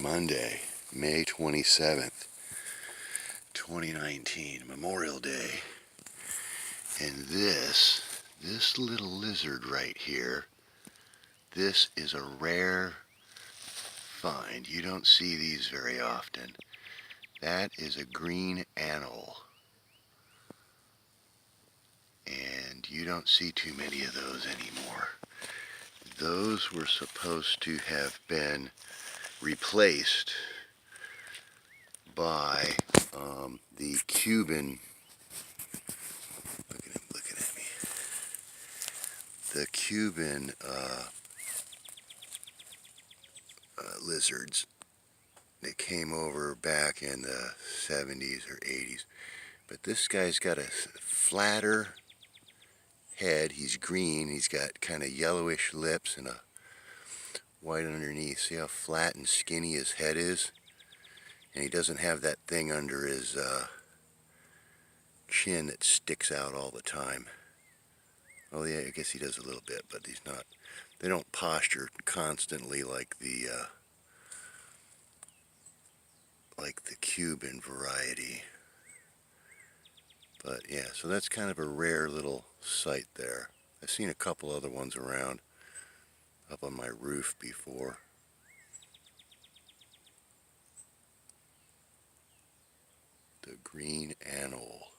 Monday, May 27th, 2019, Memorial Day. And this little lizard right here, this is a rare find. You don't see these very often. That is a green anole. And you don't see too many of those anymore. Those were supposed to have been replaced by the Cuban, look at him looking at me, the Cuban lizards that came over back in the 70s or 80s. But this guy's got a flatter head. He's green. He's got kind of yellowish lips and a white underneath. See how flat and skinny his head is? And he doesn't have that thing under his chin that sticks out all the time. Oh yeah, I guess he does a little bit, but he's not. They don't posture constantly like the Cuban variety. But yeah, so that's kind of a rare little sight there. I've seen a couple other ones around up on my roof before. The green anole.